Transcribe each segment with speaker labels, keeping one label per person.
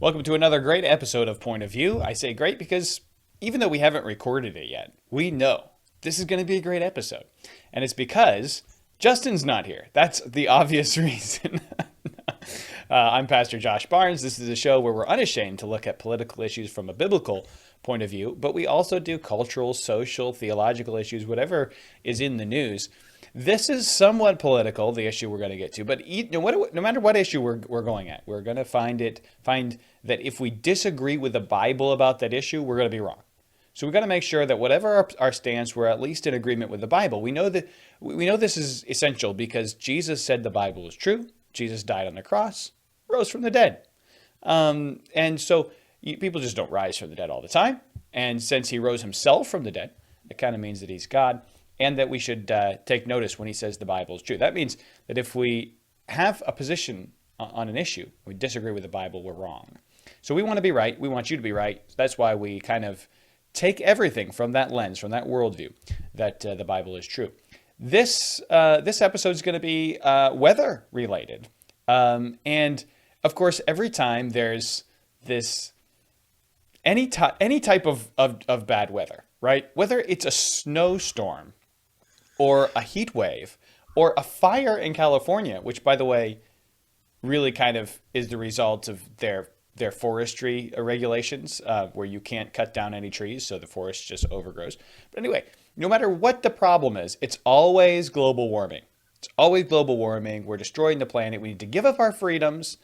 Speaker 1: Welcome to another great episode of Point of View. I say great because even though we haven't recorded it yet, we know this is going to be a great episode. And it's because Justin's not here. That's the obvious reason. I'm Pastor Josh Barnes. This is a show where we're unashamed to look at political issues from a biblical point of view, but we also do cultural, social, theological issues, whatever is in the news. This is somewhat political, the issue we're going to get to, but no matter what issue we're going at, we're going to find that if we disagree with the Bible about that issue, we're going to be wrong. So we've got to make sure that whatever our stance, we're at least in agreement with the Bible. We know this is essential because Jesus said the Bible is true. Jesus died on the cross, rose from the dead. And so people just don't rise from the dead all the time. And since he rose himself from the dead, it kind of means that he's God. And that we should take notice when he says the Bible is true. That means that if we have a position on an issue, we disagree with the Bible, we're wrong. So we want to be right. We want you to be right. That's why we kind of take everything from that lens, from that worldview, that the Bible is true. This episode is going to be weather related. And of course, every time there's this any type of bad weather, right? Whether it's a snowstorm, or a heat wave, or a fire in California, which, by the way, really kind of is the result of their forestry regulations, where you can't cut down any trees, so the forest just overgrows. But anyway, no matter what the problem is, it's always global warming. It's always global warming. We're destroying the planet. We need to give up our freedoms,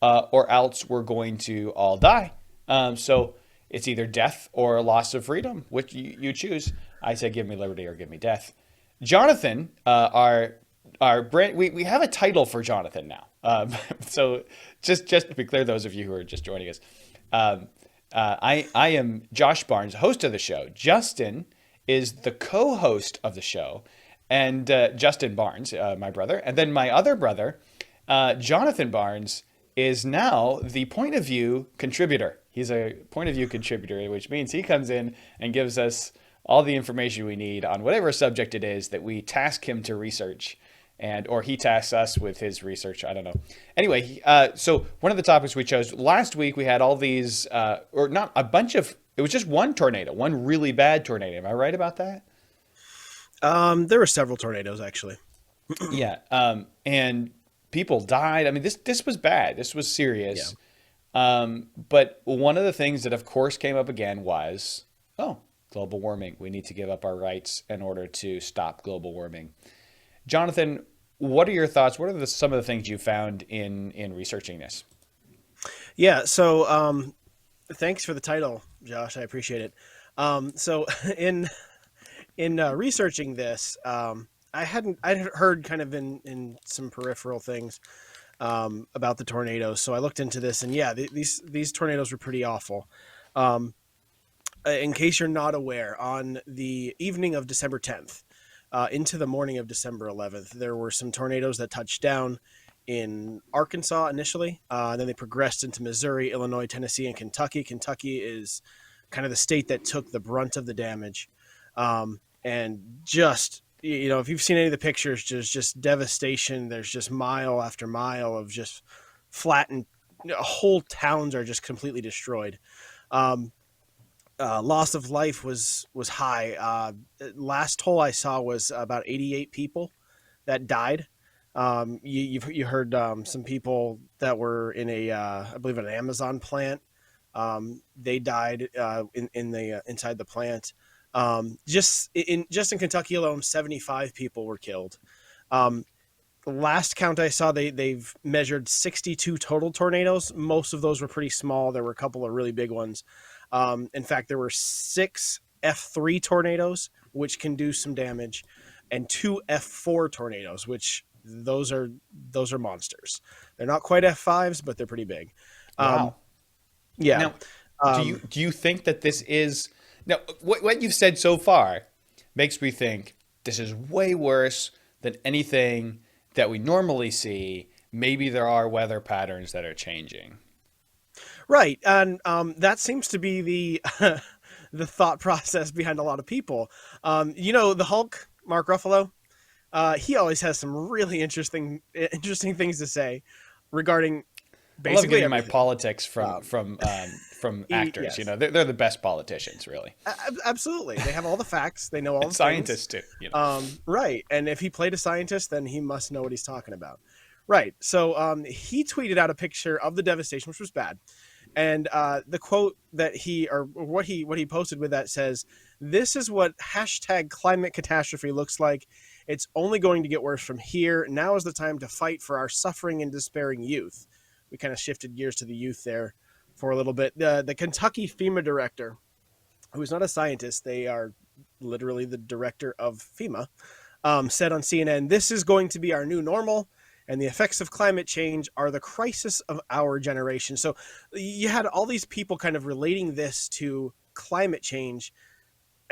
Speaker 1: or else we're going to all die. So it's either death or loss of freedom, which you choose. I say, give me liberty or give me death. Jonathan, our brand, we have a title for Jonathan now. So just to be clear, those of you who are just joining us, I am Josh Barnes, host of the show. Justin is the co-host of the show, and Justin Barnes, my brother, and then my other brother, Jonathan Barnes, is now the Point of View contributor. He's a Point of View contributor, which means he comes in and gives us all the information we need on whatever subject it is that we task him to research, or he tasks us with his research. I don't know. Anyway, so one of the topics we chose last week, we had all these, or not a bunch of, it was just one tornado, one really bad tornado. Am I right about that?
Speaker 2: There were several tornadoes, actually.
Speaker 1: Yeah. And people died. I mean, this was bad. This was serious. Yeah. But one of the things that, of course, came up again was, global warming. We need to give up our rights in order to stop global warming. Jonathan, what are your thoughts? What are some of the things you found in researching this?
Speaker 2: Yeah, so thanks for the title, Josh. I appreciate it. So in researching this, I'd heard kind of in some peripheral things about the tornadoes. So I looked into this, and yeah, these tornadoes were pretty awful. In case you're not aware, on the evening of December 10th into the morning of December 11th, there were some tornadoes that touched down in Arkansas initially. Then they progressed into Missouri, Illinois, Tennessee, and Kentucky. Kentucky is kind of the state that took the brunt of the damage. And just, if you've seen any of the pictures, just devastation. There's just mile after mile of just flattened, whole towns are just completely destroyed. Loss of life was high. Last toll I saw was about 88 people that died. You heard some people that were in I believe an Amazon plant. They died inside the plant. Just in Kentucky alone, 75 people were killed. The last count I saw, they've measured 62 total tornadoes. Most of those were pretty small. There were a couple of really big ones. In fact, there were 6 F3 tornadoes, which can do some damage, and 2 F4 tornadoes, which those are monsters. They're not quite F5s, but they're pretty big.
Speaker 1: Wow.
Speaker 2: Yeah.
Speaker 1: Now, do you think that this is now what you've said so far makes me think this is way worse than anything that we normally see? Maybe there are weather patterns that are changing.
Speaker 2: Right, and that seems to be the the thought process behind a lot of people. The Hulk, Mark Ruffalo, he always has some really interesting things to say regarding
Speaker 1: I love
Speaker 2: basically
Speaker 1: getting my
Speaker 2: everything.
Speaker 1: politics
Speaker 2: Um,
Speaker 1: from actors. You
Speaker 2: yes,
Speaker 1: know, they're the best politicians, really,
Speaker 2: absolutely. They have all the facts. They know all
Speaker 1: and
Speaker 2: the things.
Speaker 1: scientists too. You know,
Speaker 2: Right. And if he played a scientist, then he must know what he's talking about. Right. So he tweeted out a picture of the devastation, which was bad. And the quote that what he posted with that says, "This is what hashtag climate catastrophe looks like. It's only going to get worse from here. Now is the time to fight for our suffering and despairing youth." We kind of shifted gears to the youth there for a little bit. The Kentucky FEMA director, who is not a scientist, they are literally the director of FEMA, said on CNN, "This is going to be our new normal, and the effects of climate change are the crisis of our generation." So you had all these people kind of relating this to climate change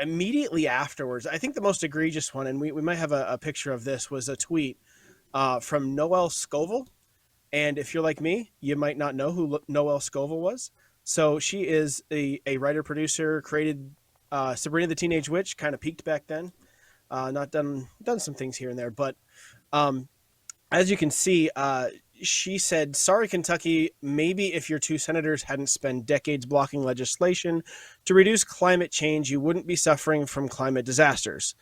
Speaker 2: immediately afterwards. I think the most egregious one, and we might have a picture of this, was a tweet from Noelle Scoville. And if you're like me, you might not know who Noelle Scoville was. So she is a writer producer, created Sabrina the Teenage Witch, kind of peaked back then. Not done some things here and there, but um, as you can see, she said, "Sorry, Kentucky, maybe if your two senators hadn't spent decades blocking legislation to reduce climate change, you wouldn't be suffering from climate disasters.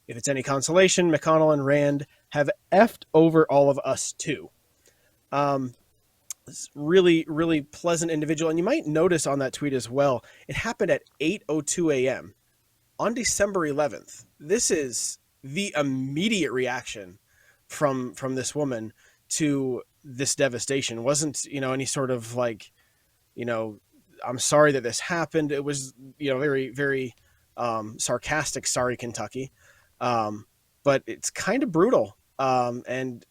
Speaker 2: If it's any consolation, McConnell and Rand have effed over all of us too." Um, really, really pleasant individual. And you might notice on that tweet as well, it happened at 8:02 a.m. on December 11th. This is the immediate reaction from this woman to this devastation. It wasn't, any sort of like, I'm sorry that this happened. It was, very, very sarcastic, "Sorry, Kentucky." But it's kind of brutal. And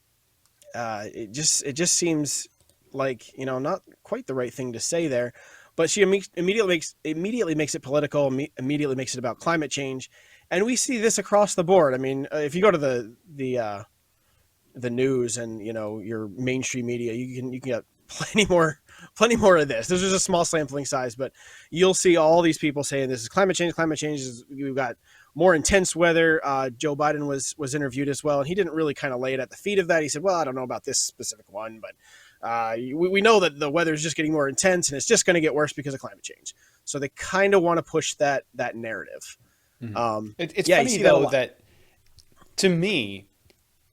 Speaker 2: it just seems like, not quite the right thing to say there. But she immediately makes it political, immediately makes it about climate change, and we see this across the board. I mean, if you go to the news and your mainstream media, you can get plenty more of this. This is a small sampling size, but you'll see all these people saying this is climate change. Climate change is, we've got more intense weather. Joe Biden was interviewed as well, and he didn't really kind of lay it at the feet of that. He said, "Well, I don't know about this specific one, but we know that the weather is just getting more intense, and it's just going to get worse because of climate change." So they kind of want to push that narrative.
Speaker 1: mm-hmm. It's funny though that to me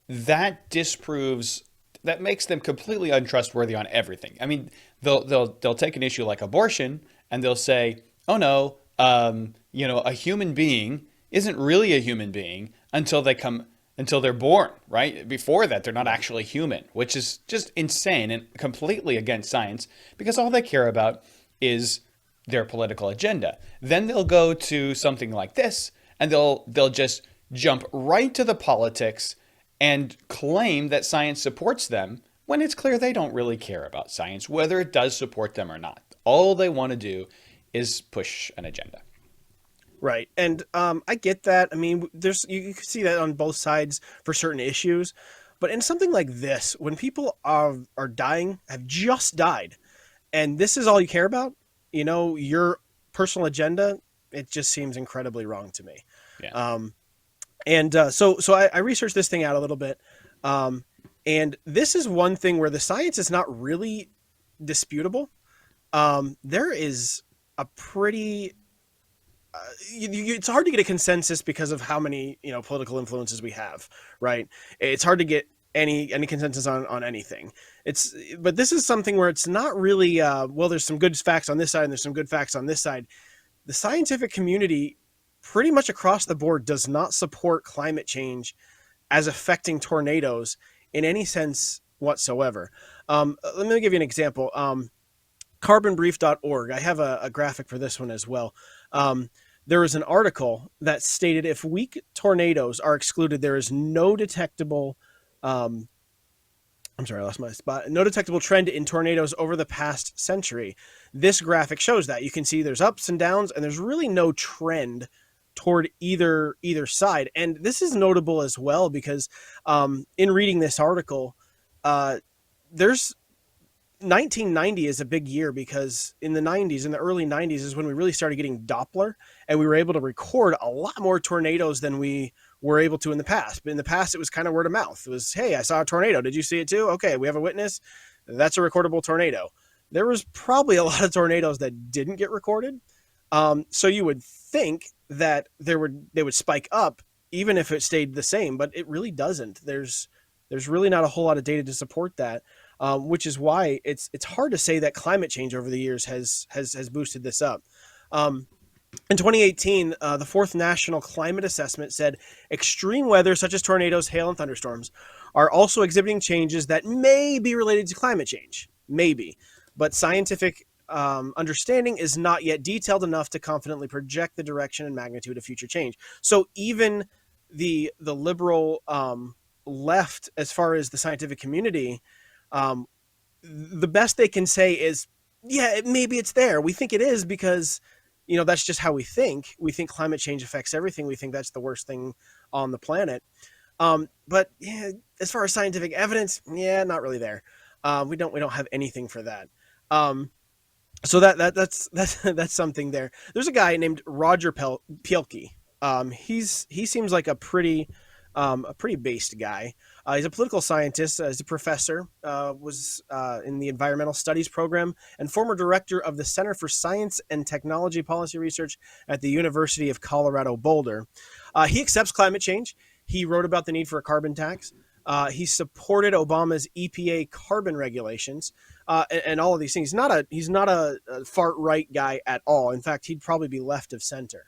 Speaker 1: that that makes them completely untrustworthy on everything. I mean, they'll take an issue like abortion and they'll say, "Oh no, a human being isn't really a human being until they're born, right? Before that, they're not actually human," which is just insane and completely against science because all they care about is their political agenda. Then they'll go to something like this and they'll just jump right to the politics and claim that science supports them when it's clear they don't really care about science, whether it does support them or not. All they want to do is push an agenda.
Speaker 2: Right. And I get that. I mean, you can see that on both sides for certain issues. But in something like this, when people are dying, have just died, and this is all you care about, your personal agenda, it just seems incredibly wrong to me.
Speaker 1: Yeah.
Speaker 2: So I researched this thing out a little bit. And this is one thing where the science is not really disputable. There is a pretty it's hard to get a consensus because of how many political influences we have, right? It's hard to get any consensus on anything. But this is something where it's not really well, there's some good facts on this side and there's some good facts on this side. The scientific community pretty much across the board does not support climate change as affecting tornadoes in any sense whatsoever. Let me give you an example. Carbonbrief.org. I have a graphic for this one as well. There was an article that stated if weak tornadoes are excluded, there is no detectable I'm sorry, I lost my spot. No detectable trend in tornadoes over the past century. This graphic shows that. You can see there's ups and downs, and there's really no trend toward either side. And this is notable as well because in reading this article, there's 1990 is a big year because in the early 90s is when we really started getting Doppler, and we were able to record a lot more tornadoes than we were able to in the past. But in the past, it was kind of word of mouth. It was, "Hey, I saw a tornado. Did you see it too? Okay, we have a witness. That's a recordable tornado." there was probably a lot of tornadoes that didn't get recorded. So you would think that they would spike up even if it stayed the same, but it really doesn't. There's really not a whole lot of data to support that, which is why it's hard to say that climate change over the years has boosted this up. In 2018, the fourth National Climate Assessment said extreme weather such as tornadoes, hail, and thunderstorms are also exhibiting changes that may be related to climate change. Maybe. But scientific understanding is not yet detailed enough to confidently project the direction and magnitude of future change. So even the liberal left, as far as the scientific community, the best they can say is, yeah, maybe it's there. We think it is because, that's just how we think. We think climate change affects everything. We think that's the worst thing on the planet. But yeah, as far as scientific evidence, yeah, not really there. We don't have anything for that. So that's something there. There's a guy named Roger Pielke. He seems like a pretty based guy. He's a political scientist. He's a professor. Was in the environmental studies program and former director of the Center for Science and Technology Policy Research at the University of Colorado Boulder. He accepts climate change. He wrote about the need for a carbon tax. He supported Obama's EPA carbon regulations and all of these things. He's not a far right guy at all. In fact, he'd probably be left of center.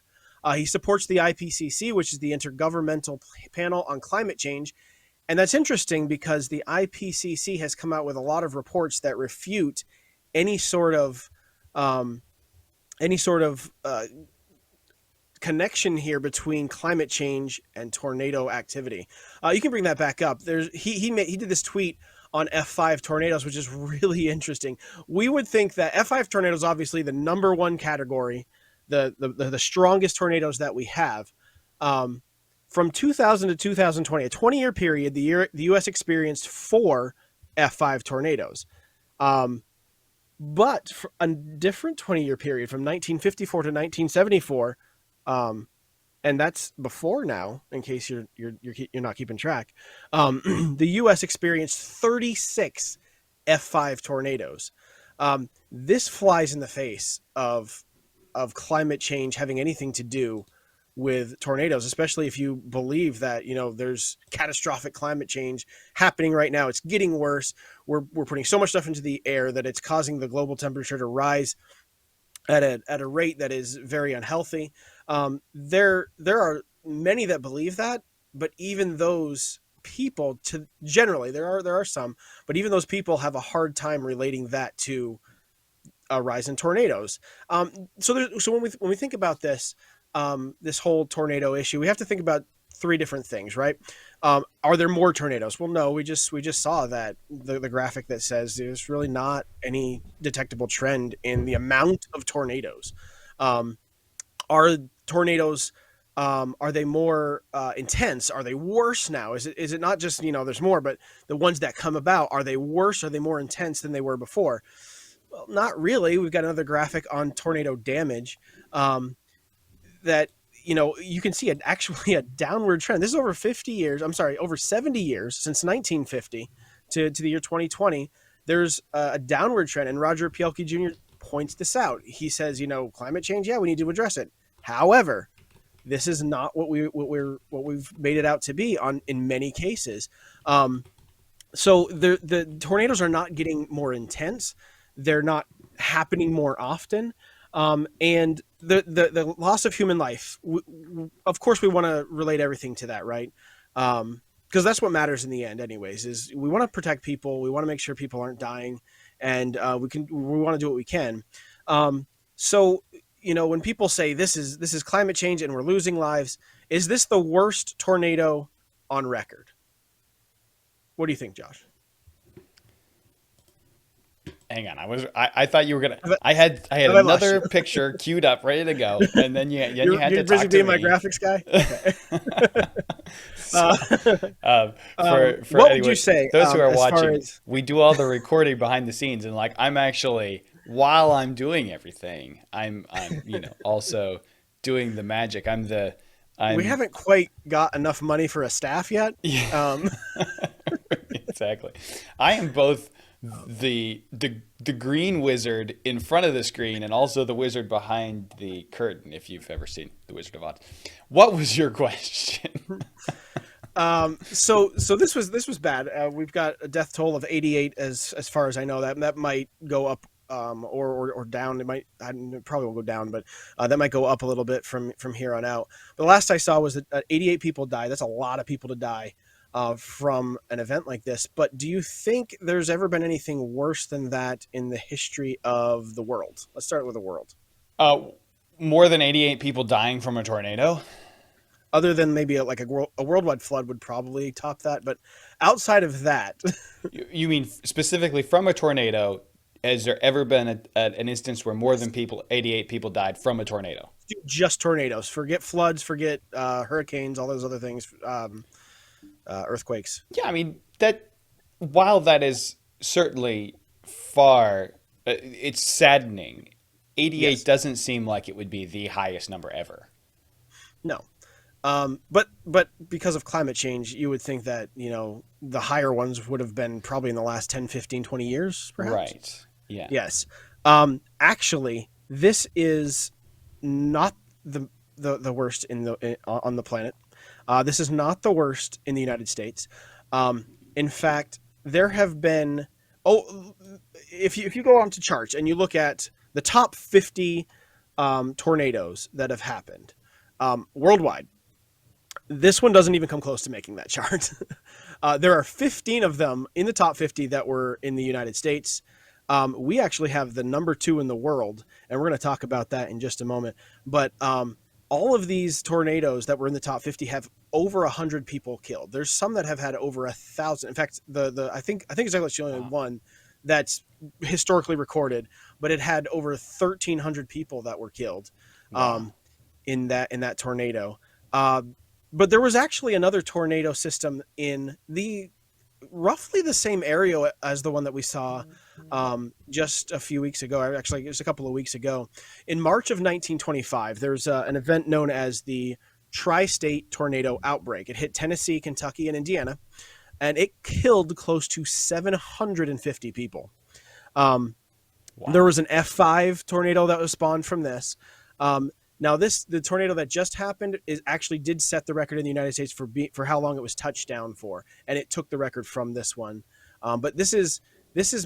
Speaker 2: He supports the IPCC, which is the Intergovernmental Panel on Climate Change. And that's interesting because the IPCC has come out with a lot of reports that refute any sort of connection here between climate change and tornado activity. You can bring that back up. He did this tweet on F5 tornadoes, which is really interesting. We would think that F5 tornadoes, obviously the number one category, the strongest tornadoes that we have. From 2000 to 2020, a 20-year period, the U.S. experienced 4 F5 tornadoes. But for a different 20-year period, from 1954 to 1974, and that's before now, in case you're not keeping track, the U.S. experienced 36 F5 tornadoes. This flies in the face of climate change having anything to do with tornadoes, especially if you believe that, there's catastrophic climate change happening right now. It's getting worse. We're putting so much stuff into the air that it's causing the global temperature to rise at a rate that is very unhealthy. There are many that believe that, but even those people, generally there are some, but even those people have a hard time relating that to a rise in tornadoes. So when we think about this whole tornado issue, we have to think about 3 different things, right? Are there more tornadoes? Well, no, we just saw that the graphic that says there's really not any detectable trend in the amount of tornadoes. Are tornadoes, are they more intense? Are they worse now? Is it not just, there's more, but the ones that come about, are they worse? Are they more intense than they were before? Well, not really. We've got another graphic on tornado damage that, you can see actually a downward trend. This is over 70 years since 1950 to the year 2020. There's a downward trend, and Roger Pielke Jr. points this out. He says, climate change, yeah, we need to address it. However, this is not what we've made it out to be in many cases. So the tornadoes are not getting more intense. They're not happening more often. And the loss of human life, of course, we want to relate everything to that, right? Because that's what matters in the end anyways, is we want to protect people. We want to make sure people aren't dying, and we want to do what we can. So, when people say this is climate change and we're losing lives, is this the worst tornado on record? What do you think, Josh?
Speaker 1: Hang on, I thought you were gonna. I had another picture queued up, ready to go, and then you had to talk to me.
Speaker 2: You're busy being my graphics guy. Okay.
Speaker 1: For
Speaker 2: what
Speaker 1: anyway,
Speaker 2: would you say?
Speaker 1: Those who are watching, we do all the recording behind the scenes, and I'm actually, while I'm doing everything, I'm also doing the magic. We haven't
Speaker 2: quite got enough money for a staff yet.
Speaker 1: Yeah. Exactly. I am both the green wizard in front of the screen and also the wizard behind the curtain, if you've ever seen The Wizard of Oz. What was your question?
Speaker 2: So this was bad. We've got a death toll of 88 as far as I know. That might go up or down. It might, it probably won't go down, but that might go up a little bit from here on out. The last I saw was that 88 people died. That's a lot of people to die from an event like this. But do you think there's ever been anything worse than that in the history of the world? Let's start with the world.
Speaker 1: Uh, More than 88 people dying from a tornado?
Speaker 2: Other than maybe like a worldwide flood would probably top that, but outside of that,
Speaker 1: You mean specifically from a tornado? Has there ever been an instance where more than 88 people died from a tornado?
Speaker 2: just tornadoes. Forget floods, forget hurricanes, all those other things, earthquakes.
Speaker 1: Yeah, I mean that. While that is certainly far, it's saddening. 88
Speaker 2: Yes.
Speaker 1: doesn't seem like it would be the highest number ever.
Speaker 2: No. But because of climate change, you would think that, the higher ones would have been probably in the last 10, 15, 20 years, perhaps.
Speaker 1: Right. Yeah.
Speaker 2: Yes. Actually, this is not the worst on the planet. This is not the worst in the United States. In fact, there have been, if you go onto charts and you look at the top 50 tornadoes that have happened worldwide, this one doesn't even come close to making that chart. There are 15 of them in the top 50 that were in the United States. We actually have the number 2 in the world, and we're going to talk about that in just a moment. But all of these tornadoes that were in the top 50 have over 100 people killed. There's some that have had over 1,000. In fact, I think it's actually the only one that's historically recorded, but it had over 1,300 people that were killed
Speaker 1: Wow.
Speaker 2: in that tornado. But there was actually another tornado system in roughly the same area as the one that we saw just a few weeks ago. Actually, it was a couple of weeks ago. In March of 1925, there's an event known as the Tri-State Tornado Outbreak. It hit Tennessee, Kentucky, and Indiana, and it killed close to 750 people. There
Speaker 1: Wow.
Speaker 2: was an F5 tornado that was spawned from this. Now, the tornado that just happened actually did set the record in the United States for how long it was touched down for, and it took the record from this one. But this is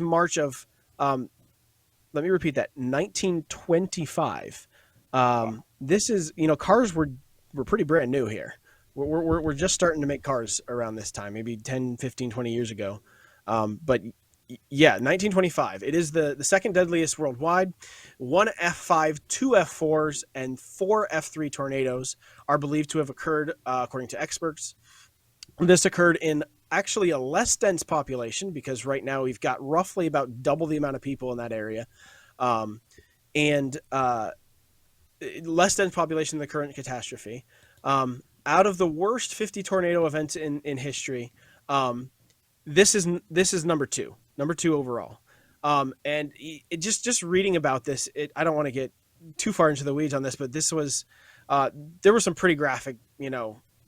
Speaker 2: March of, let me repeat that, 1925.
Speaker 1: Wow.
Speaker 2: This is, cars were pretty brand new here. We're just starting to make cars around this time, maybe 10, 15, 20 years ago. But yeah, 1925. It is the second deadliest worldwide. 1 F5, 2 F4s, and 4 F3 tornadoes are believed to have occurred, according to experts. This occurred in actually a less dense population, because right now we've got roughly about double the amount of people in that area. And less dense population than the current catastrophe. Out of the worst 50 tornado events in history, this is number two overall. And just reading about this, I don't want to get too far into the weeds on this, but this was, there was some pretty graphic,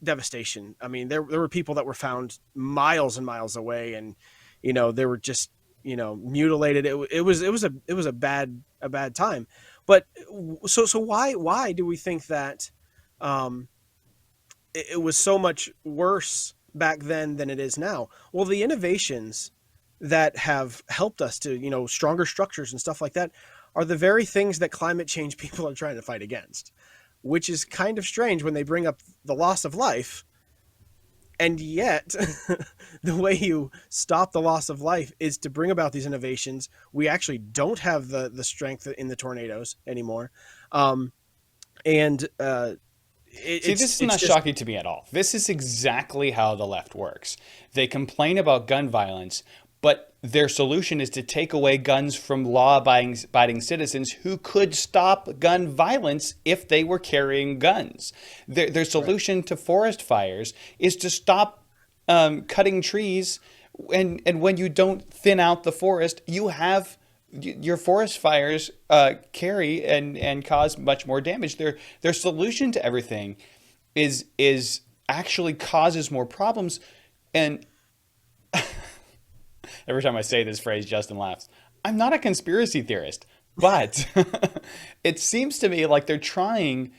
Speaker 2: devastation. I mean, there were people that were found miles and miles away, and, they were just, mutilated. It was a bad time. But so why do we think that, it was so much worse back then than it is now? Well, the innovations that have helped us to, stronger structures and stuff like that are the very things that climate change people are trying to fight against, which is kind of strange when they bring up the loss of life. And yet the way you stop the loss of life is to bring about these innovations. We actually don't have the strength in the tornadoes anymore. And
Speaker 1: See, this is not
Speaker 2: just
Speaker 1: shocking to me at all. This is exactly how the left works. They complain about gun violence, but their solution is to take away guns from law-abiding citizens who could stop gun violence if they were carrying guns. Their solution to forest fires is to stop cutting trees, and when you don't thin out the forest, you have your forest fires carry and cause much more damage. Their solution to everything is actually causes more problems, and Every time I say this phrase, Justin laughs. I'm not a conspiracy theorist, but it seems to me like they're trying,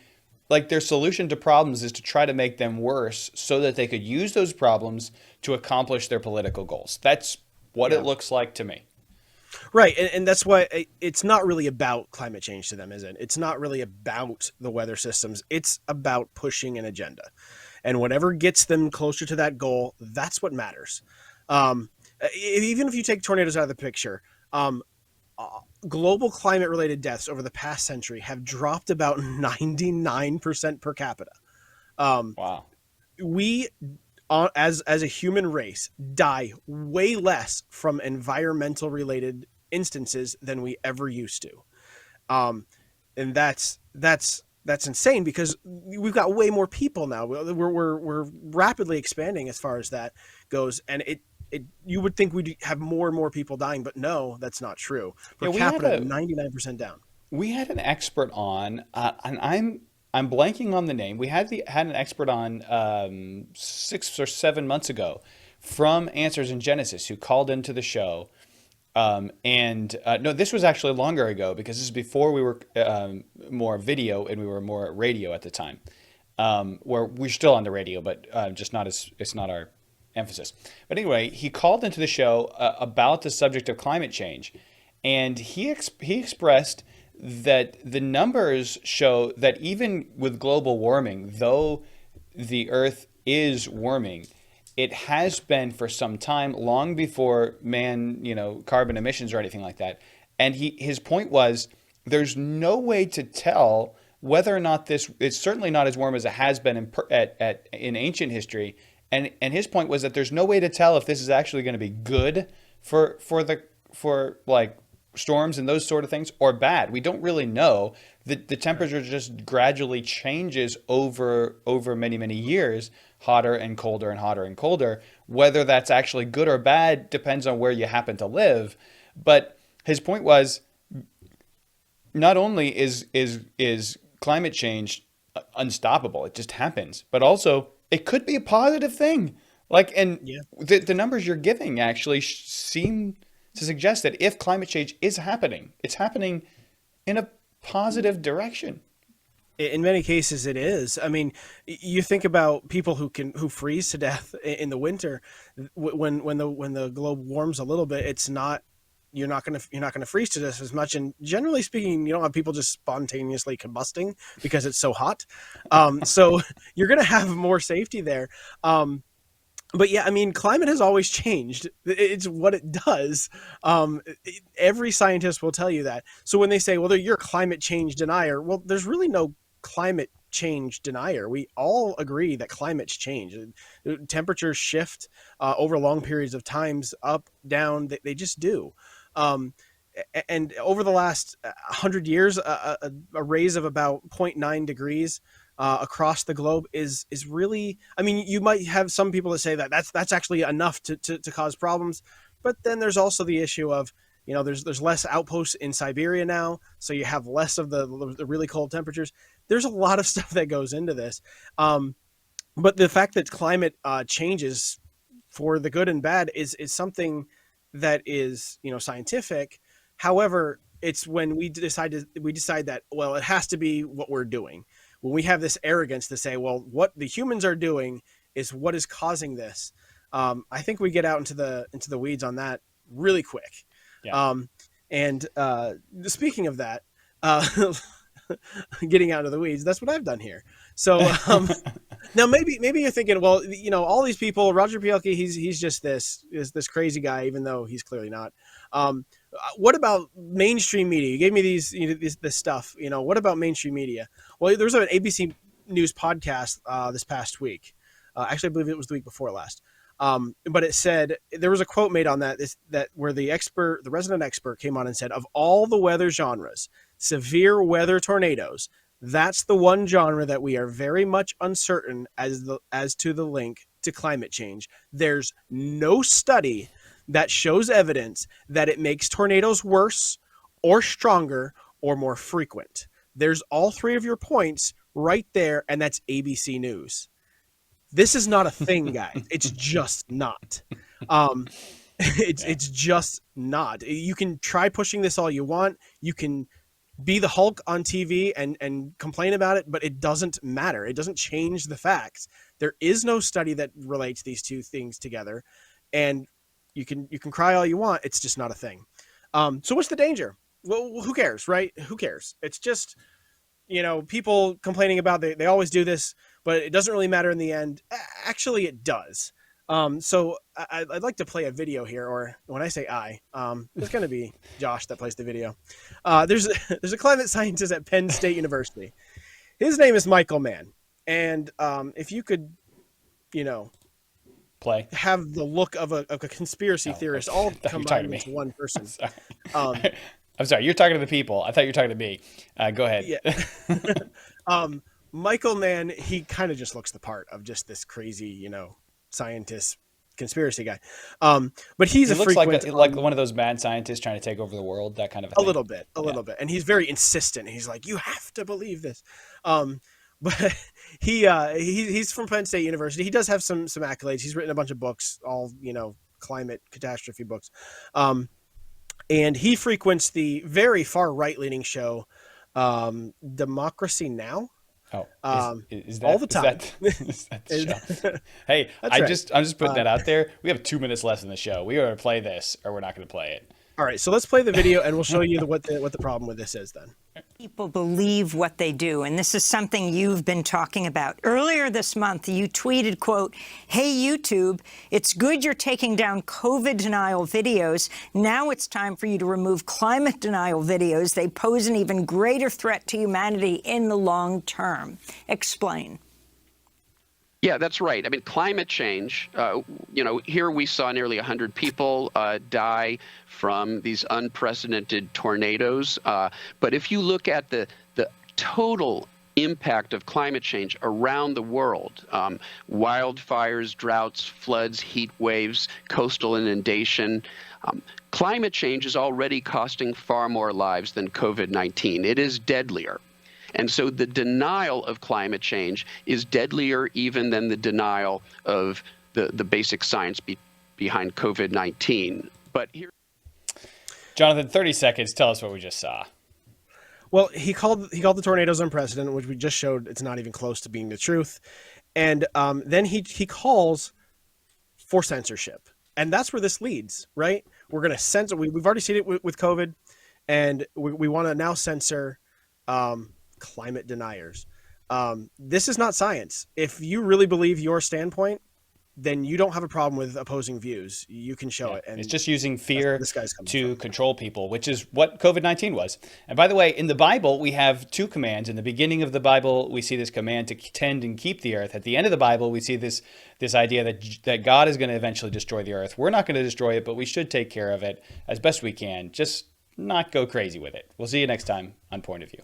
Speaker 1: like their solution to problems is to try to make them worse so that they could use those problems to accomplish their political goals. That's what it
Speaker 2: Yeah.
Speaker 1: looks like to me.
Speaker 2: Right, and that's why it's not really about climate change to them, is it? It's not really about the weather systems. It's about pushing an agenda, and whatever gets them closer to that goal, that's what matters. Even if you take tornadoes out of the picture, um, global climate-related deaths over the past century have dropped about 99% per capita. Um,
Speaker 1: Wow.
Speaker 2: we as a human race die way less from environmental related instances than we ever used to, and that's insane because we've got way more people now. We're rapidly expanding as far as that goes, and it you would think we'd have more and more people dying, but no, that's not true. Per
Speaker 1: Yeah,
Speaker 2: capita, 99% down.
Speaker 1: we had an expert on, and I'm blanking on the name. We had an expert on 6 or 7 months ago from Answers in Genesis who called into the show. And no, this was actually longer ago because this is before we were more video and we were more radio at the time. Where we're still on the radio, but just not as it's not our emphasis. But anyway, he called into the show about the subject of climate change, and he expressed that the numbers show that even with global warming, though the Earth is warming, it has been for some time, long before carbon emissions or anything like that. And his point was there's no way to tell whether or not this it's certainly not as warm as it has been in ancient history. And his point was that there's no way to tell if this is actually going to be good for like storms and those sort of things or bad. We don't really know. The temperature just gradually changes over many years, hotter and colder and hotter and colder. Whether that's actually good or bad depends on where you happen to live. But his point was not only is climate change unstoppable, it just happens, but also it could be a positive thing. Like, and
Speaker 2: Yeah.
Speaker 1: the numbers you're giving actually seem to suggest that if climate change is happening, it's happening in a positive direction.
Speaker 2: In many cases, it is. I mean, you think about people who freeze to death in the winter. When the globe warms a little bit, it's not you're not gonna freeze to death as much. And generally speaking, you don't have people just spontaneously combusting because it's so hot. So you're gonna have more safety there. But yeah, I mean, climate has always changed. It's what it does. Every scientist will tell you that. So when they say, well, you're a climate change denier, well, there's really no climate change denier. We all agree that climate's change. Temperatures shift over long periods of times, up, down. They just do. And over the last 100 years, a raise of about zero point 0.9 degrees across the globe is really, I mean, you might have some people that say that that's actually enough to cause problems, but then there's also the issue of, there's less outposts in Siberia now, so you have less of the really cold temperatures. There's a lot of stuff that goes into this, but the fact that climate changes for the good and bad is something that is scientific. However, it's when we decide that, well, it has to be what we're doing. When we have this arrogance to say, well, what the humans are doing is what is causing this. I think we get out into the weeds on that really quick.
Speaker 1: Yeah.
Speaker 2: And speaking of that, getting out of the weeds, that's what I've done here. So now maybe you're thinking, well, all these people, Roger Pielke, he's just this crazy guy, even though he's clearly not. What about mainstream media? You gave me this stuff. What about mainstream media? Well, there was an ABC News podcast this past week. Actually, I believe it was the week before last. But it said there was a quote made on that where the resident expert came on and said, of all the weather genres, severe weather tornadoes, that's the one genre that we are very much uncertain as to the link to climate change. There's no study that shows evidence that it makes tornadoes worse or stronger or more frequent. There's all three of your points right there, and that's ABC News. This is not a thing, guys. It's just not.
Speaker 1: Yeah.
Speaker 2: It's just not. You can try pushing this all you want. You can be the Hulk on TV and complain about it, but it doesn't matter. It doesn't change the facts. There is no study that relates these two things together, and you can cry all you want. It's just not a thing. So what's the danger? Well, who cares, right? Who cares? It's just, people complaining about they always do this, but it doesn't really matter in the end. Actually, it does. So I'd like to play a video here, or when I say it's going to be Josh that plays the video. There's there's a climate scientist at Penn State University. His name is Michael Mann, and if you could, you know,
Speaker 1: Play.
Speaker 2: have the look of a conspiracy
Speaker 1: Oh,
Speaker 2: theorist
Speaker 1: I
Speaker 2: all
Speaker 1: thought you were talking
Speaker 2: combined
Speaker 1: to me.
Speaker 2: into one person.
Speaker 1: Sorry.
Speaker 2: Um,
Speaker 1: I'm sorry. You're talking to the people. I thought you were talking to me. Go ahead.
Speaker 2: yeah. Michael Mann, he kind of just looks the part of just this crazy, scientist conspiracy guy. But he's
Speaker 1: He
Speaker 2: a
Speaker 1: looks
Speaker 2: frequent
Speaker 1: like one of those mad scientists trying to take over the world, that kind of a
Speaker 2: a
Speaker 1: thing.
Speaker 2: little bit, and he's very insistent. He's like, you have to believe this. But he's from Penn State University. He does have some accolades. He's written a bunch of books, all climate catastrophe books. And he frequents the very far right leaning show, Democracy Now.
Speaker 1: Oh, is that
Speaker 2: all the time.
Speaker 1: Is that the show? Hey,
Speaker 2: That's
Speaker 1: I'm
Speaker 2: right.
Speaker 1: just putting that out there. We have 2 minutes left in the show. We are going to play this, or we're not going to play it.
Speaker 2: All right, so let's play the video, and we'll show you what the problem with this is then.
Speaker 3: People believe what they do, and this is something you've been talking about. Earlier this month, you tweeted, quote, "Hey, YouTube, it's good you're taking down COVID denial videos. Now it's time for you to remove climate denial videos. They pose an even greater threat to humanity in the long term." Explain.
Speaker 4: Yeah, that's right. I mean, climate change, here we saw nearly 100 people die from these unprecedented tornadoes. But if you look at the total impact of climate change around the world, wildfires, droughts, floods, heat waves, coastal inundation, climate change is already costing far more lives than COVID-19. It is deadlier. And so the denial of climate change is deadlier even than the denial of the basic science behind COVID-19. But here,
Speaker 1: Jonathan, 30 seconds. Tell us what we just saw.
Speaker 2: Well, he called the tornadoes unprecedented, which we just showed it's not even close to being the truth. And then he calls for censorship, and that's where this leads. Right? We're going to censor. We've already seen it with COVID, and we want to now censor climate deniers. This is not science. If you really believe your standpoint, then you don't have a problem with opposing views. You can show it. And
Speaker 1: it's just using fear
Speaker 2: this guy's coming
Speaker 1: to
Speaker 2: from.
Speaker 1: control people, which is what COVID-19 was. And by the way, in the Bible, we have 2 commands. In the beginning of the Bible, we see this command to tend and keep the earth. At the end of the Bible, we see this idea that God is going to eventually destroy the earth. We're not going to destroy it, but we should take care of it as best we can. Just not go crazy with it. We'll see you next time on Point of View.